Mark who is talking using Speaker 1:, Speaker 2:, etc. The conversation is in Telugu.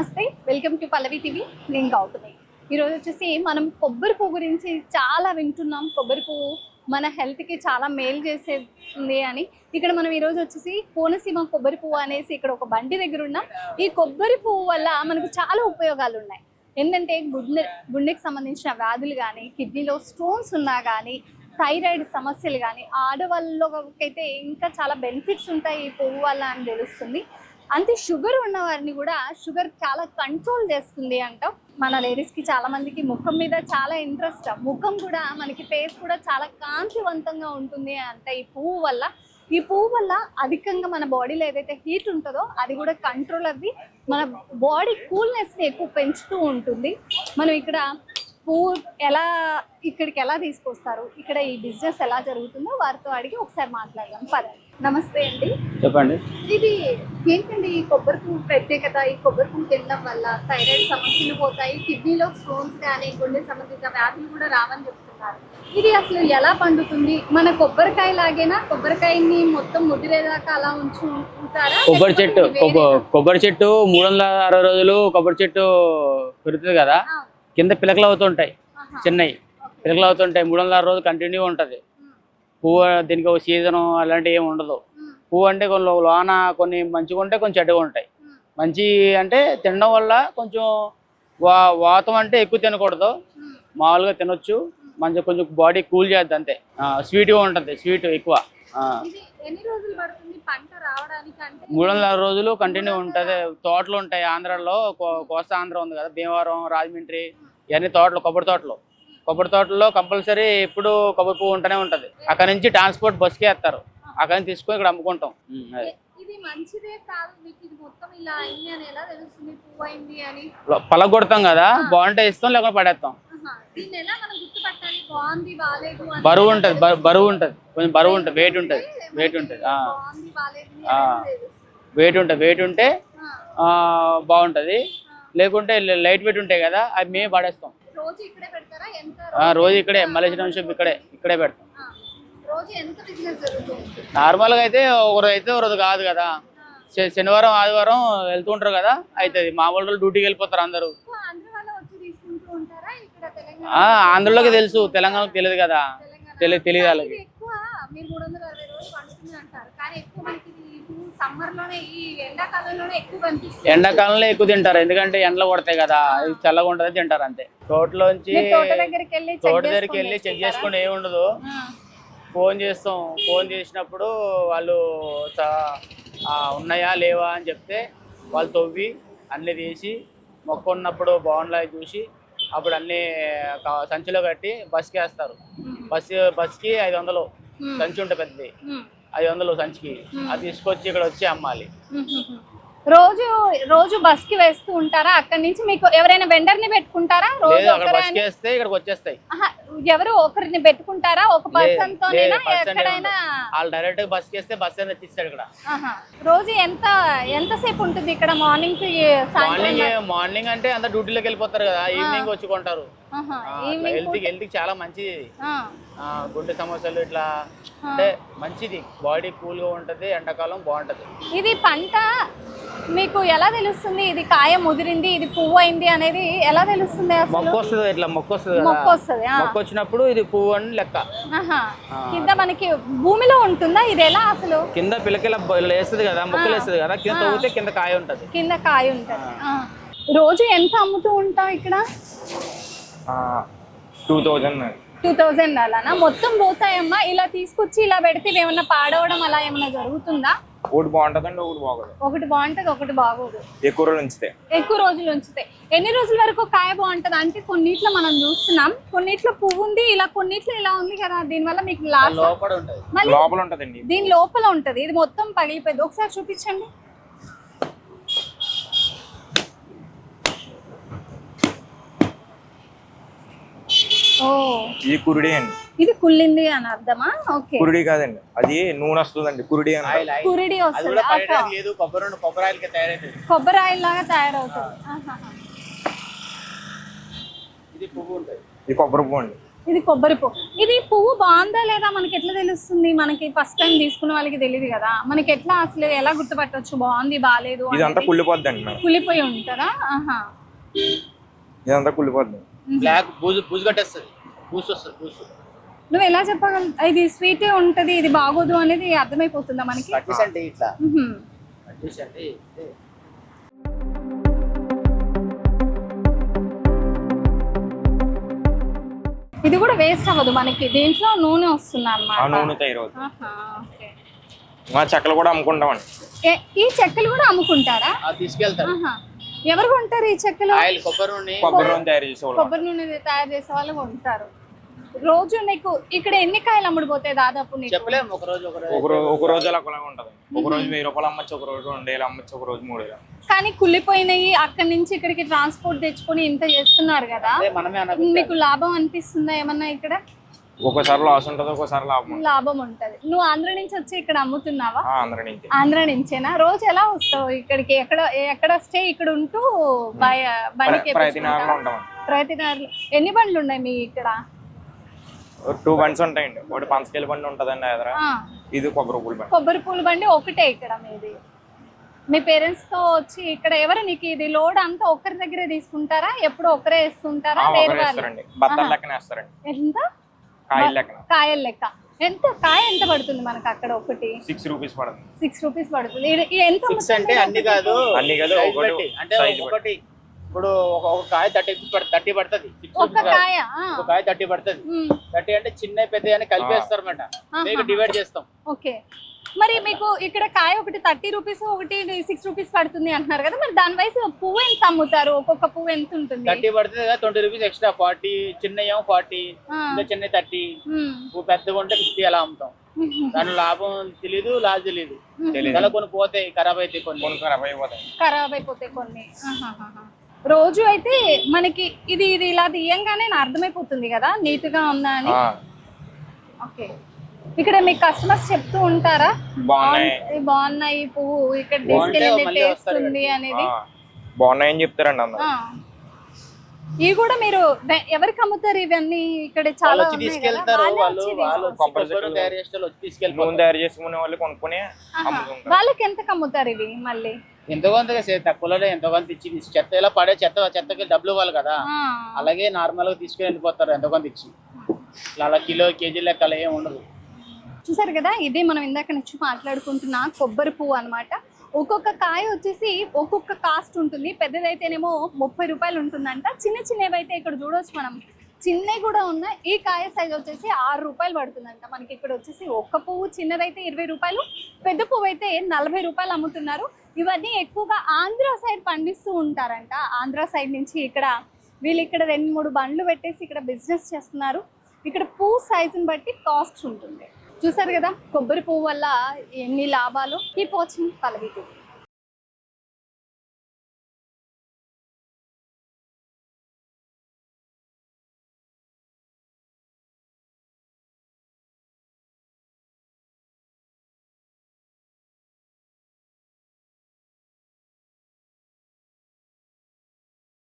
Speaker 1: నమస్తే, వెల్కమ్ టు పల్లవి టీవీ. నేను గౌతమి. ఈరోజు వచ్చేసి మనం కొబ్బరి పువ్వు గురించి చాలా వింటున్నాం. కొబ్బరి పువ్వు మన హెల్త్కి చాలా మేలు చేసేది అని. ఇక్కడ మనం ఈరోజు వచ్చేసి కోనసీమ కొబ్బరి పువ్వు అనేసి ఇక్కడ ఒక బండి దగ్గర ఉన్నాం. ఈ కొబ్బరి పువ్వు వల్ల మనకు చాలా ఉపయోగాలు ఉన్నాయి. ఏంటంటే గుండెకి సంబంధించిన వ్యాధులు కానీ, కిడ్నీలో స్టోన్స్ ఉన్నా కానీ, థైరాయిడ్ సమస్యలు కానీ, ఆడవాళ్ళకైతే ఇంకా చాలా బెనిఫిట్స్ ఉంటాయి ఈ పువ్వు వల్ల అని తెలుస్తుంది. అంతే షుగర్ ఉన్న వారిని కూడా షుగర్ చాలా కంట్రోల్ చేస్తుంది అంటాం. మన లేడీస్కి చాలా మందికి ముఖం మీద చాలా ఇంట్రెస్ట్, ముఖం కూడా మనకి ఫేస్ కూడా చాలా కాంతివంతంగా ఉంటుంది అంట ఈ పువ్వు వల్ల. ఈ పువ్వు వల్ల అధికంగా మన బాడీలో ఏదైతే హీట్ ఉంటుందో అది కూడా కంట్రోల్ అవ్వి మన బాడీ కూల్నెస్ని ఎక్కువ పెంచుతూ ఉంటుంది. మనం ఇక్కడ పువ్వు ఇక్కడికి ఎలా తీసుకొస్తారు, ఇక్కడ ఈ బిజినెస్ ఎలా జరుగుతుందో వారితో అడిగి ఒకసారి మాట్లాడదాం. పదండి. నమస్తే అండి,
Speaker 2: చెప్పండి.
Speaker 1: ఇది ఏంటండి ఈ కొబ్బరి పువ్వు ప్రత్యేకత? ఈ కొబ్బరి పువ్వు తినడం వల్ల థైరాయిడ్ సమస్యలు పోతాయి, కిడ్నీలో స్టోన్స్ కానీ గుండె సంబంధిత వ్యాధులు కూడా రావని చెప్తున్నారు. ఇది అసలు ఎలా పండుతుంది? మన కొబ్బరికాయ లాగేనా? కొబ్బరికాయని మొత్తం ముదిరేదాకా అలా ఉంచుతారా?
Speaker 2: కొబ్బరి చెట్టు 360 రోజులు కొబ్బరి చెట్టు పెరుగుతుంది కదా, కింద పిలకలు అవుతుంటాయి, చిన్నవి పిలకలు అవుతుంటాయి. 360 రోజులు కంటిన్యూ ఉంటుంది పువ్వు. దీనికి ఒక సీజను అలాంటివి ఏమి ఉండదు. పువ్వు అంటే కొన్ని లోన కొన్ని మంచిగా ఉంటాయి, కొన్ని చెడ్డగా ఉంటాయి. మంచి అంటే తినడం వల్ల కొంచెం వాతం అంటే ఎక్కువ తినకూడదు, మామూలుగా తినొచ్చు. మంచిగా కొంచెం బాడీ కూల్ చేద్ది అంతే. స్వీట్గా ఉంటుంది, స్వీట్ ఎక్కువ. 360 రోజులు కంటిన్యూ ఉంటుంది. తోటలు ఉంటాయి ఆంధ్రాలో, కోస్తా ఆంధ్ర ఉంది కదా, భీమవరం, రాజమండ్రి, ఇవన్నీ తోటలు, కొబ్బరి తోటల్లో కంపల్సరీ ఎప్పుడు కొబ్బరి పువ్వు ఉంటూనే ఉంటుంది. అక్కడ నుంచి ట్రాన్స్పోర్ట్ బస్కి వేస్తారు, అక్కడ నుంచి తీసుకొని ఇక్కడ అమ్ముకుంటాం. పలగొడతాం కదా, బాగుంటే ఇస్తాం, లేకపోతే పడేస్తాం. బరువు ఉంటుంది, కొంచెం బరువు ఉంటుంది, వెయిట్ ఉంటుంది. వెయిట్ ఉంటే బాగుంటుంది. లేకుంటే లైట్ వెయిట్ ఉంటాయి కదా, అవి మేము పడేస్తాం. రోజు ఇక్కడే మలేషియా షాప్ ఇక్కడే పెడతాం. నార్మల్గా అయితే ఒక రోజు కాదు కదా, శనివారం ఆదివారం వెళ్తూ ఉంటారు కదా, అవుతుంది. మామూలు రోజులు డ్యూటీకి వెళ్ళిపోతారు అందరూ. ఆంధ్రలోకి తెలుసు, తెలంగాణకు తెలియదు కదా, తెలియదు వాళ్ళకి. ఎండాకాలంలో ఎక్కువ తింటారు, ఎందుకంటే ఎండలు కొడతాయి కదా, చల్లగా ఉంటుంది, తింటారు అంతే. తోటలోంచి తోట దగ్గరికి వెళ్ళి చెక్ చేసుకుంటే ఏమి ఉండదు. ఫోన్ చేస్తాం, ఫోన్ చేసినప్పుడు వాళ్ళు ఉన్నాయా లేవా అని చెప్తే వాళ్ళు తవ్వి అన్నీ తీసి మొక్క ఉన్నప్పుడు బాగుండాలి చూసి అప్పుడు అన్నీ సంచిలో కట్టి బస్కి వేస్తారు. బస్కి 500 సంచి ఉంటుంది పెద్దది, 500 సంచికి. అది తీసుకొచ్చి ఇక్కడ వచ్చి అమ్మాలి.
Speaker 1: రోజు బస్ కి వేస్తూ ఉంటారా? అక్కడ నుంచి మీకు ఎవరైనా వెండర్ ని పెట్టుకుంటారా?
Speaker 2: బస్కి వేస్తే ఇక్కడికి వచ్చేస్తాయి.
Speaker 1: ఎవరు ఒకరిని పెట్టుకుంటారా? ఒక పర్సన్ తో
Speaker 2: వాళ్ళు డైరెక్ట్ బస్కి వేస్తే బస్ అనేది తెచ్చిస్తాడు ఇక్కడ.
Speaker 1: రోజు ఎంతసేపు ఉంటుంది ఇక్కడ?
Speaker 2: మార్నింగ్ అంటే అంత డ్యూటీలోకి వెళ్ళిపోతారు కదా, ఈవినింగ్ వచ్చి కొంటారు. హెల్త్ చాలా మంచిది. గుండె సమస్యలు ఇట్లా అంటే మంచిది, బాడీ కూల్ గా ఉంటది, ఎండాకాలం బాగుంటది.
Speaker 1: ఇది పంట మీకు ఎలా తెలుస్తుంది? ఇది కాయ ముదిరింది, ఇది పువ్వు అయింది అనేది ఎలా తెలుస్తుంది?
Speaker 2: మొక్క వస్తుంది, ఇట్లా మొక్క వస్తుంది, మొక్క వచ్చినప్పుడు ఇది పువ్వు అని లెక్క.
Speaker 1: కింద మనకి భూమిలో ఉంటుందా ఇది? ఎలా అసలు
Speaker 2: కింద పిల్లకిలా వేస్తుంది కదా, మొక్కలు వేస్తుంది కదా, కింద తవ్వితే కింద కాయ ఉంటది.
Speaker 1: రోజు ఎంత అమ్ముతూ ఉంటాం ఇక్కడ? 2000 అలానా? మొత్తం పోతాయమ్మా? ఇలా తీసుకొచ్చి ఇలా పెడితే ఏమన్నా పాడవడం అలా ఏమన్నా జరుగుతుందా?
Speaker 3: ఒకటి బాగుంటదండి, ఒకటి బాగోదు.
Speaker 1: ఒకటి బాగుంటది, ఒకటి బాగోదు.
Speaker 3: ఎక్కువ రోజులు ఉంచితే
Speaker 1: ఎన్ని రోజుల వరకు కాయ బాగుంటది? అంటే కొన్నిట్లో మనం చూస్తున్నాం, కొన్నిట్లో పువ్వు ఉంది, ఇలా కొన్నిట్లో ఇలా ఉంది కదా, దీనివల్ల మీకు
Speaker 3: లోపల ఉంటదండి.
Speaker 1: దీని లోపల ఉంటది, ఇది మొత్తం పగిలిపోయింది. ఒకసారి చూపించండి.
Speaker 3: ఇది కురుడి అండి.
Speaker 1: ఇది కుళ్ళింది అని అర్థమా? ఓకే,
Speaker 3: కురుడి కాదండి, అది నూనె వస్తుందండి. కురుడి అని
Speaker 1: కురుడి వస్తుంది, కొబ్బరి ఆయిల్ లాగా తయారవుతుంది.
Speaker 3: ఇది కొబ్బరి పువ్వు అండి.
Speaker 1: ఇది కొబ్బరి పువ్వు. ఇది పువ్వు బాగుందా లేదా మనకి ఎట్లా తెలుస్తుంది? మనకి ఫస్ట్ టైం తీసుకున్న వాళ్ళకి తెలియదు కదా, మనకి ఎట్లా అసలు ఎలా గుర్తుపట్టొచ్చు బాగుంది బాగాలేదు?
Speaker 3: ఇదంతా కుళ్ళిపోద్దండి మేడం.
Speaker 1: కుళ్ళిపోయి ఉంటుందా? ఆహా.
Speaker 3: ఇదంతా కుళ్ళిపోద్ది.
Speaker 2: బ్లాక్ బూజు కట్టేస్తుంది, పూసు వస్తుంది, పూసు.
Speaker 1: నువ్వు ఎలా చెప్పగలవు ఇది స్వీట్ ఉంటది ఇది బాగోదు అనేది అర్థమైపోతుందా మనకి?
Speaker 2: అంటే ఇట్లా
Speaker 1: మ్మ్.
Speaker 2: అంటే
Speaker 1: ఇది కూడా వేస్ట్ అవ్వదు మనకి, దీంట్లో నూనె వస్తుంది
Speaker 3: ఆ
Speaker 1: అన్నమాట.
Speaker 3: నూనె తయారవుతుంది.
Speaker 1: ఆహా, ఓకే.
Speaker 3: మా చెక్కలు కూడా అమ్ముకుంటామండి.
Speaker 1: ఈ చెక్కలు కూడా అమ్ముకుంటారా?
Speaker 2: తీసుకెళ్తారు.
Speaker 1: ఆహా. ఎవరు కొంటారు ఈ చెక్కలు?
Speaker 2: ఆయిల్ కొబ్బరి నూనె
Speaker 3: తయారు చేసేవాళ్ళు.
Speaker 1: కొబ్బరి నూనె తయారు చేసే వాళ్ళు కొంటారు. రోజు నీకు ఇక్కడ ఎన్ని కాయలు అమ్ముడుపోతాయి దాదాపు నీకు?
Speaker 2: చెప్పలేము.
Speaker 3: ఒక రోజు అలా ఒకలాగా ఉంటది. ఒక రోజు 1000 రూపాయలు అమ్మచ్చు, ఒక రోజు 2000 అమ్మచ్చు, ఒక రోజు 3000.
Speaker 1: కానీ కుళ్ళిపోయినాయి అక్కడి నుంచి ఇక్కడికి ట్రాన్స్పోర్ట్ తెచ్చుకొని ఇంత చేస్తున్నారు కదా, మీకు లాభం అనిపిస్తుందా ఏమన్నా ఇక్కడ?
Speaker 3: ఒక్కోసారి లాస్ ఉంటది, ఒక్కోసారి లాభం ఉంటది.
Speaker 1: లాభం ఉంటది. నువ్వు ఆంధ్ర నుంచి వచ్చి ఇక్కడ అమ్ముతున్నావా?
Speaker 3: ఆంధ్ర నుంచి.
Speaker 1: ఆంధ్ర నుంచేనా? రోజు ఎలా వస్తావు ఇక్కడికి? ఎక్కడ స్టే ఇక్కడ ఉంటూ బండికి
Speaker 3: ప్రతినారులో ఉంటామండి.
Speaker 1: ప్రతినారులు. ఎన్ని బండ్లు ఉన్నాయి మీ ఇక్కడ?
Speaker 3: 2 బండ్స్ ఉంటాయండి. ఒకటి పంచకేల బండి ఉంటదండి ఎదుర, ఇది కొబ్బరి పూల బండి.
Speaker 1: కొబ్బరి పూల బండి ఒకటే ఇక్కడ మీది? మీ పేరెంట్స్ తో వచ్చి ఇక్కడ ఎవరు నీకు ఇది లోడ్ అంతా ఒకరి దగ్గరే తీసుకుంటారా? ఎప్పుడు ఒకరే వేస్తుంటారా? వేరే వాళ్ళు?
Speaker 3: బత్తాల లెక్కన వేస్తారండి.
Speaker 1: ఎంత?
Speaker 3: కాయల లెక్కన.
Speaker 1: కాయల లెక్క. ఎంత కాయ ఎంత పడుతుంది మనకు అక్కడ? ఒకటి
Speaker 3: 6 రూపీస్ పడుతుంది.
Speaker 1: 6 రూపీస్ పడుతుంది. ఎంత
Speaker 2: అంటే అన్ని కాదు,
Speaker 3: అన్ని కాదు,
Speaker 2: అంటే ఒకటి. ఇప్పుడు ఒక కాయ 30 పడుతుంది.
Speaker 1: ఒక కాయ
Speaker 2: ఒక కాయ 30 పడుతుంది. 30 అంటే చిన్న పెద్ద అని కలిపేస్తారు అన్నమాట, డివైడ్ చేస్తాం.
Speaker 1: ఓకే. మరి మీకు ఇక్కడ కాయ ఒకటి 30 రూపీస్, ఒకటి 6 రూపీస్ పడుతుంది అంటున్నారు కదా, మరి దాని వైపు పువ్వు ఎంత అమ్ముతారు? ఒక్కొక్క పువ్వు ఎంత ఉంటుంది?
Speaker 2: 30 పడుతుంది కదా, 20 రూపీస్ ఎక్స్ట్రా. 40 చిన్న 40, చిన్న 30, పువ్వు పెద్దగా ఉంటే 50 అలా అమ్ముతాం. దాని లాభం తెలీదు, లాస్ తెలీదు. అలా కొన్ని పోతాయి, ఖరాబ్ అయితే కొన్ని
Speaker 1: ఖరాబ్ అయిపోతాయి కొన్ని. రోజు అయితే మనకి ఇది ఇలా తీయంగానే అర్థమైపోతుంది కదా నీట్ గా ఉందా అని. ఓకే. ఇక్కడ మీకు కస్టమర్స్ చెప్తూ ఉంటారా బాగున్నాయి పువ్వు ఇక్కడ తీసుకెళ్ళి టేస్ట్ ఉంది అనేది?
Speaker 3: బాగున్నాయని చెప్తారండి అందరూ.
Speaker 1: ఇవి కూడా మీరు ఎవరికి అమ్ముతారు ఇవన్నీ? ఇక్కడ చాలా
Speaker 3: తయారు చేసుకునే వాళ్ళు కొనుక్కొని
Speaker 1: వాళ్ళకి ఎంతకు అమ్ముతారు ఇవి? మళ్ళీ
Speaker 2: ఎంతో కొంత తక్కువలోనే ఎంతో కొంత ఇచ్చి చెత్త ఇలా పడే చెత్తకి డబ్బులు ఇవ్వాలి కదా, అలాగే నార్మల్ గా తీసుకుని వెళ్ళిపోతారు ఎంతో కొంత ఇచ్చి. అలా కిలో కేజీ లెక్క అలా ఏం ఉండదు.
Speaker 1: చూసారు కదా, ఇదే మనం ఇందాక నుంచి మాట్లాడుకుంటున్న కొబ్బరి పువ్వు అన్నమాట. ఒక్కొక్క కాయ వచ్చేసి ఒక్కొక్క కాస్ట్ ఉంటుంది. పెద్దదైతేనేమో 30 రూపాయలు ఉంటుందంట. చిన్నవి అయితే ఇక్కడ చూడవచ్చు మనం, చిన్నవి కూడా ఉన్నాయి. ఈ కాయ సైజ్ వచ్చేసి 6 రూపాయలు పడుతుందంట. మనకి ఇక్కడ వచ్చేసి ఒక్క పువ్వు చిన్నదైతే 20 రూపాయలు, పెద్ద పువ్వు అయితే 40 రూపాయలు అమ్ముతున్నారు. ఇవన్నీ ఎక్కువగా ఆంధ్ర సైడ్ పండిస్తూ ఉంటారంట. ఆంధ్ర సైడ్ నుంచి వీళ్ళు ఇక్కడ 2-3 బండ్లు పెట్టేసి ఇక్కడ బిజినెస్ చేస్తున్నారు. ఇక్కడ పువ్వు సైజుని బట్టి కాస్ట్ ఉంటుంది. చూసారు కదా కొబ్బరి పువ్వు వల్ల ఎన్ని లాభాలు. కీప్ వాచింగ్ పల్లవి టీవీ.